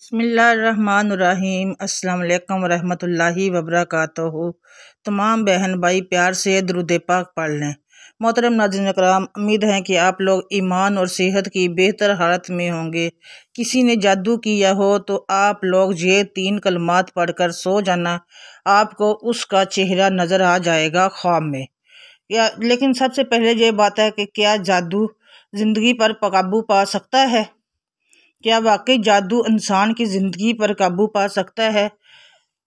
बिस्मिल्लाहिर्रहमानिर्रहीम। अस्सलाम वालेकुम रहमतुल्लाहि वबरकातुहू। तमाम बहन भाई प्यार से दुरूद पाक पढ़ लें। मोहतरम नाज़रीन कराम, उम्मीद है कि आप लोग ईमान और सेहत की बेहतर हालत में होंगे। किसी ने जादू किया हो तो आप लोग ये 3 कलमात पढ़कर सो जाना, आपको उसका चेहरा नज़र आ जाएगा ख्वाब में। लेकिन सबसे पहले ये बात है कि क्या जादू ज़िंदगी पर काबू पा सकता है? क्या वाकई जादू इंसान की ज़िंदगी पर काबू पा सकता है?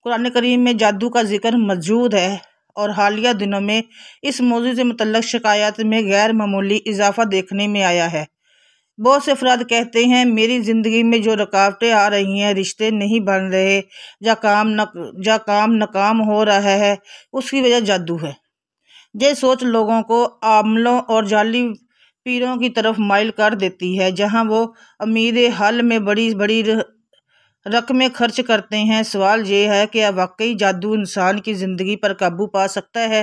कुरान करीम में जादू का जिक्र मौजूद है और हालिया दिनों में इस मौजू से मुतल्लक़ शिकायत में गैर मामूली इजाफा देखने में आया है। बहुत से अफराद कहते हैं मेरी ज़िंदगी में जो रुकावटें आ रही हैं, रिश्ते नहीं बन रहे या काम नाकाम हो रहा है, उसकी वजह जादू है। ये सोच लोगों को आमलों और जाली पीरों की तरफ माइल कर देती है, जहां वो उम्मीद हल में बड़ी बड़ी रकमें खर्च करते हैं। सवाल ये है कि वाकई जादू इंसान की ज़िंदगी पर काबू पा सकता है,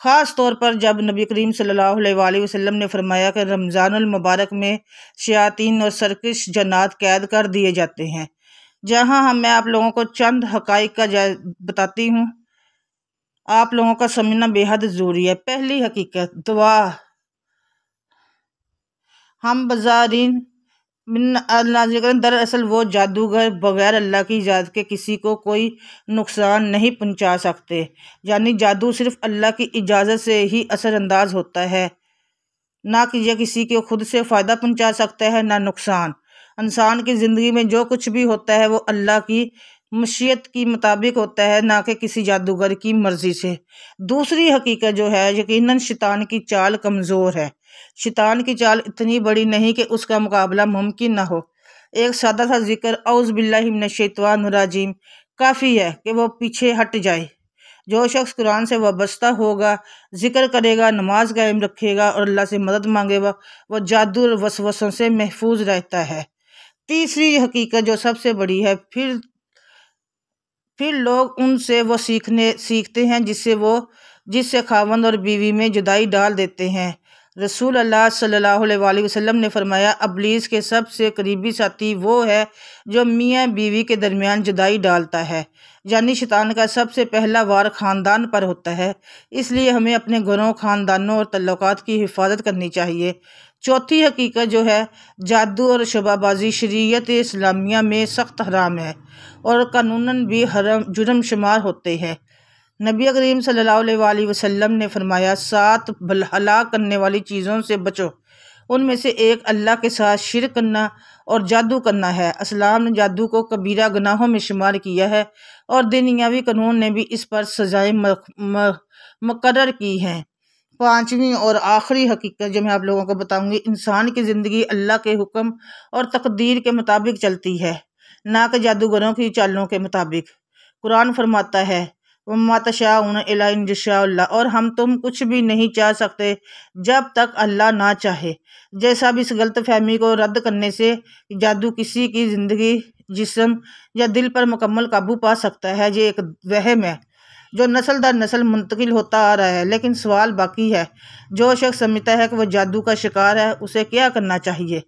ख़ास तौर पर जब नबी करीम सल्लल्लाहु अलैहि वसल्लम ने फरमाया कि रमज़ानुल मुबारक में शयातीन और सरकश जन्नात कैद कर दिए जाते हैं। जहां मैं आप लोगों को चंद हक़ाइक़ का बताती हूँ, आप लोगों का समझना बेहद ज़रूरी है। पहली हकीकत, दुआ। हम बाजारीन दरअसल वो जादूगर बगैर अल्लाह की इजाज़त के किसी को कोई नुकसान नहीं पहुंचा सकते। यानी जादू सिर्फ अल्लाह की इजाज़त से ही असरअंदाज होता है, ना कि यह किसी को खुद से फ़ायदा पहुंचा सकता है ना नुकसान। इंसान की ज़िंदगी में जो कुछ भी होता है वो अल्लाह की मशीयत के मुताबिक होता है, ना कि किसी जादूगर की मर्ज़ी से। दूसरी हकीकत जो है, यकीनन शैतान की चाल कमज़ोर है। शैतान की चाल इतनी बड़ी नहीं कि उसका मुकाबला मुमकिन ना हो। एक सादा सा जिक्र औज़ बिल्लाहि मिनश्शैतानिर्रजीम काफ़ी है कि वो पीछे हट जाए। जो शख्स कुरान से वाबस्ता होगा, जिक्र करेगा, नमाज कायम रखेगा और अल्लाह से मदद मांगेगा, वह जादू और वसवसों से महफूज रहता है। तीसरी हकीकत जो सबसे बड़ी है, फिर लोग उनसे वो सीखते हैं जिससे खावंद और बीवी में जुदाई डाल देते हैं। रसूल अल्लाह सल्लल्लाहु अलैहि वसल्लम ने फरमाया, इब्लीस के सबसे करीबी साथी वो है जो मियाँ बीवी के दरमियान जुदाई डालता है। यानी शैतान का सबसे पहला वार ख़ानदान पर होता है। इसलिए हमें अपने घरों, ख़ानदानों और तल्लुकात की हिफाजत करनी चाहिए। चौथी हकीकत जो है, जादू और शबाबाजी शरीयत इस्लामिया में सख्त हराम है और कानूनन भी जुर्म शुमार होते हैं। नबी करीम सल्लल्लाहु अलैहि वसल्लम ने फरमाया, 7 हलाक करने वाली चीज़ों से बचो। उनमें से एक अल्लाह के साथ शिरक करना और जादू करना है। इस्लाम ने जादू को कबीरा गुनाहों में शुमार किया है और दुनियावी कानून ने भी इस पर सजाएं मुकर्रर की हैं। पांचवी और आखिरी हकीकत जो मैं आप लोगों को बताऊंगी, इंसान की ज़िंदगी अल्लाह के हुक्म और तकदीर के मुताबिक चलती है, ना कि जादूगरों की चालों के मुताबिक। कुरान फरमाता है, वम्मा तशाऊन इल्ला अन यशाअल्लाह, और हम तुम कुछ भी नहीं चाह सकते जब तक अल्लाह ना चाहे। जैसा भी इस गलत फहमी को रद्द करने से जादू किसी की ज़िंदगी, जिस्म या दिल पर मुकम्मल काबू पा सकता है, ये एक वहम है जो नस्ल दर नस्ल मुंतकिल होता आ रहा है। लेकिन सवाल बाकी है, जो शख्स समझता है कि वह जादू का शिकार है, उसे क्या करना चाहिए?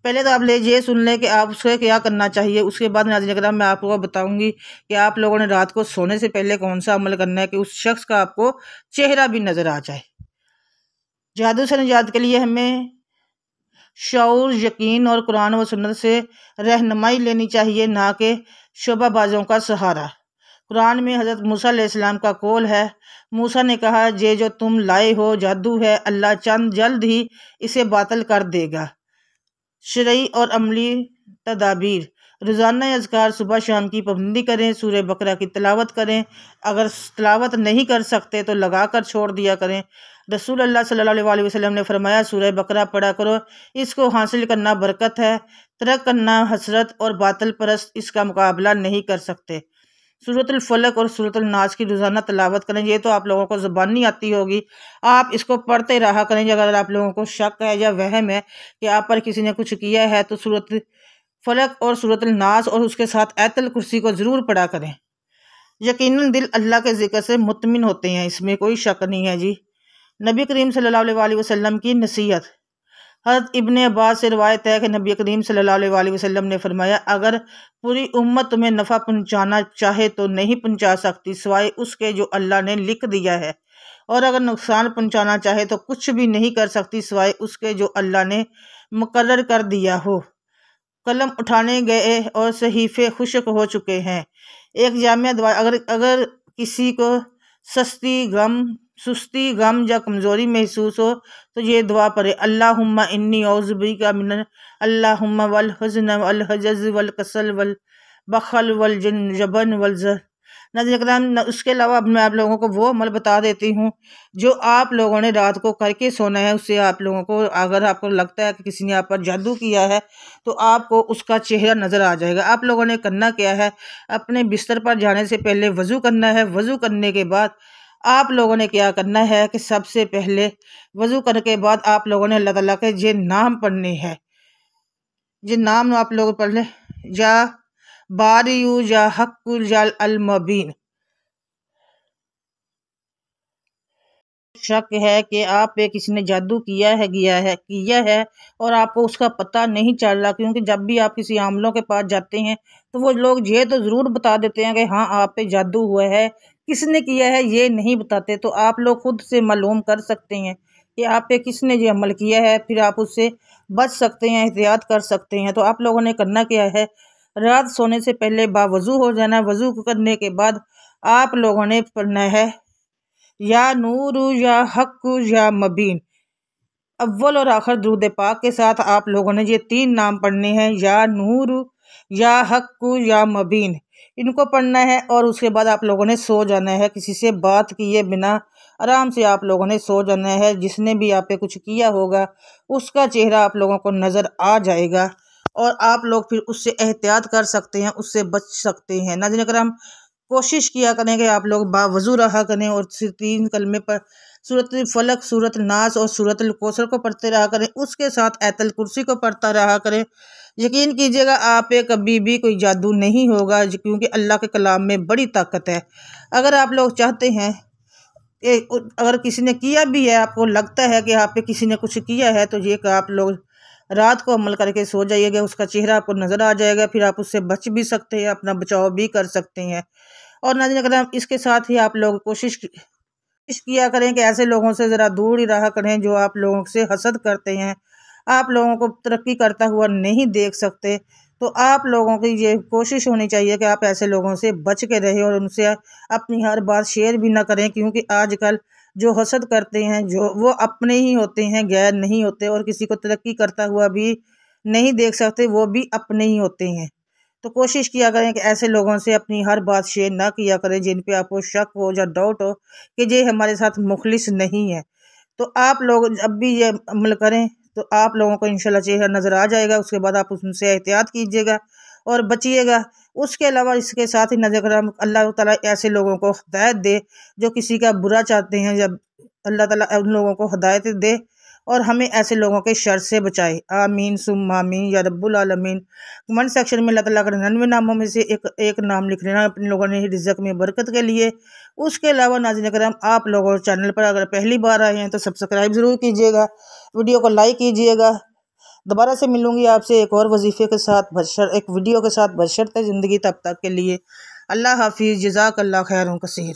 पहले तो आप ये सुन लें कि आप उसे क्या करना चाहिए। उसके बाद नाज़रीन किराम मैं आपको बताऊंगी कि आप लोगों ने रात को सोने से पहले कौन सा अमल करना है कि उस शख्स का आपको चेहरा भी नज़र आ जाए। जादू से निजात के लिए हमें शऊर, यकीन और कुरान व सुन्नत से रहनुमाई लेनी चाहिए, ना कि शोबाबाजों का सहारा। कुरान में हज़रत मूसा अलैहिस्सलाम का कौल है, मूसा ने कहा, ये जो तुम लाए हो जादू है, अल्लाह चंद जल्द ही इसे बातिल कर देगा। शरई और अमली तदाबीर, रोज़ाना अज़कार सुबह शाम की पाबंदी करें, सूरह बकरा की तिलावत करें। अगर तिलावत नहीं कर सकते तो लगा कर छोड़ दिया करें। रसूल अल्लाह सल्लल्लाहु अलैहि वसल्लम ने फरमाया, सूरह बकरा पढ़ा करो, इसको हासिल करना बरकत है, तरक करना हसरत और बातिल परस्त इसका मुकाबला नहीं कर सकते। सूरतुल फलक और सूरतुल नास की रोज़ाना तिलावत करें। ये तो आप लोगों को ज़बानी आती होगी, आप इसको पढ़ते रहा करें। अगर आप लोगों को शक है या वहम है कि आप पर किसी ने कुछ किया है, तो सूरत फलक और सूरतुल नास और उसके साथ आयतुल कुर्सी को ज़रूर पढ़ा करें। यकीनन दिल अल्लाह के ज़िक्र से मुतमिन होते हैं, इसमें कोई शक नहीं है जी। नबी करीम सल्लल्लाहु अलैहि वसल्लम की नसीहत, हज़रत इब्ने अब्बास से रिवायत है कि नबी करीम सल्लल्लाहु अलैहि वसल्लम ने फरमाया, अगर पूरी उम्मत तुम्हें नफ़ा पहुँचाना चाहे तो नहीं पहुँचा सकती सिवाय उसके जो अल्लाह ने लिख दिया है, और अगर नुकसान पहुँचाना चाहे तो कुछ भी नहीं कर सकती सिवाय उसके जो अल्लाह ने मुकर्रर कर दिया हो। कलम उठाने गए और सहीफ़े खुश्क हो चुके हैं। एक जामिया दुआ, अगर किसी को सुस्ती गम या कमज़ोरी महसूस हो तो ये दुआ पढ़े, अल्लाहुम्मा इन्नी औज़ु बिका मिनल अल्लाहुम्मा वल हुज़्न वल हज़ज़ वल कसल वल बखल वल जबन वल ज़र। नाज़रीन, उसके अलावा मैं आप लोगों को वो अमल बता देती हूँ जो आप लोगों ने रात को करके सोना है। उससे आप लोगों को, अगर आपको लगता है कि किसी ने आप पर जादू किया है तो आपको उसका चेहरा नज़र आ जाएगा। आप लोगों ने करना क्या है, अपने बिस्तर पर जाने से पहले वज़ू करना है। वज़ू करने के बाद आप लोगों ने क्या करना है कि सबसे पहले वज़ू करने के बाद आप लोगों ने अल्लाह ताला के ये नाम पढ़ने हैं। ये नाम आप लोग पढ़ लें, या बारियू या हक्कुल या अल मुबीन। शक है कि आप पे किसी ने जादू किया है और आपको उसका पता नहीं चल रहा, क्योंकि जब भी आप किसी आमलों के पास जाते हैं तो वो लोग ये तो ज़रूर बता देते हैं कि हाँ आप पे जादू हुआ है, किसने किया है ये नहीं बताते। तो आप लोग खुद से मालूम कर सकते हैं कि आप पे किसने ये अमल किया है, फिर आप उससे बच सकते हैं, एहतियात कर सकते हैं। तो आप लोगों ने करना क्या है, रात सोने से पहले बावज़ू हो जाना। वज़ू करने के बाद आप लोगों ने पढ़ना है, या नूर या हक या मबीन। अव्वल और आखिर दुरूद पाक के साथ आप लोगों ने ये 3 नाम पढ़ने हैं, या नूर या हक या मबीन। इनको पढ़ना है और उसके बाद आप लोगों ने सो जाना है, किसी से बात किए बिना आराम से आप लोगों ने सो जाना है। जिसने भी आप पे कुछ किया होगा उसका चेहरा आप लोगों को नज़र आ जाएगा और आप लोग फिर उससे एहतियात कर सकते हैं, उससे बच सकते हैं। नाज़रीन करम, कोशिश किया करें कि आप लोग बावज़ू रहा करें और 3 कलमे पर सूरत फलक, सूरत नास और सूरत कौसर को पढ़ते रहा करें। उसके साथ आयतल कुर्सी को पढ़ता रहा करें। यकीन कीजिएगा आप पे कभी भी कोई जादू नहीं होगा, क्योंकि अल्लाह के कलाम में बड़ी ताकत है। अगर आप लोग चाहते हैं कि अगर किसी ने किया भी है, आपको लगता है कि आप पे किसी ने कुछ किया है, तो ये आप लोग रात को अमल करके सो जाइएगा, उसका चेहरा आपको नज़र आ जाएगा, फिर आप उससे बच भी सकते हैं, अपना बचाव भी कर सकते हैं। और नाज़रीन करम, इसके साथ ही आप लोग कोशिश किया करें कि ऐसे लोगों से ज़रा दूर ही रहा करें जो आप लोगों से हसद करते हैं, आप लोगों को तरक्की करता हुआ नहीं देख सकते। तो आप लोगों की ये कोशिश होनी चाहिए कि आप ऐसे लोगों से बच के रहें और उनसे अपनी हर बात शेयर भी ना करें, क्योंकि आजकल जो हसद करते हैं जो वो अपने ही होते हैं, गैर नहीं होते, और किसी को तरक्की करता हुआ भी नहीं देख सकते, वो भी अपने ही होते हैं। तो कोशिश किया करें कि ऐसे लोगों से अपनी हर बात शेयर ना किया करें जिन पे आपको शक हो या डाउट हो कि ये हमारे साथ मुखलिस नहीं है। तो आप लोग जब भी ये अमल करें तो आप लोगों को इंशाल्लाह चेहरा नज़र आ जाएगा। उसके बाद आप उनसे एहतियात कीजिएगा और बचिएगा। उसके अलावा इसके साथ ही नज़र अल्लाह ताला ऐसे लोगों को हिदायत दे जो किसी का बुरा चाहते हैं, जब अल्लाह ताला उन लोगों को हिदायत दे और हमें ऐसे लोगों के शर से बचाए। आमीन सुम्मा आमीन या रब्बुल आलमीन। कमेंट सेक्शन में अल्लाह ताला के 99 नामों में से एक नाम लिख लेना अपने लोगों ने रिज़्क़ में बरकत के लिए। उसके अलावा नाज़रीन करम, आप लोगों चैनल पर अगर पहली बार आए हैं तो सब्सक्राइब ज़रूर कीजिएगा, वीडियो को लाइक कीजिएगा। दोबारा से मिलूँगी आपसे एक और वजीफ़े के साथ, एक वीडियो के साथ। बशर्ते ज़िंदगी तब तक के लिए अल्लाह हाफिज़, जज़ाकल्लाह खैरुन कसीर।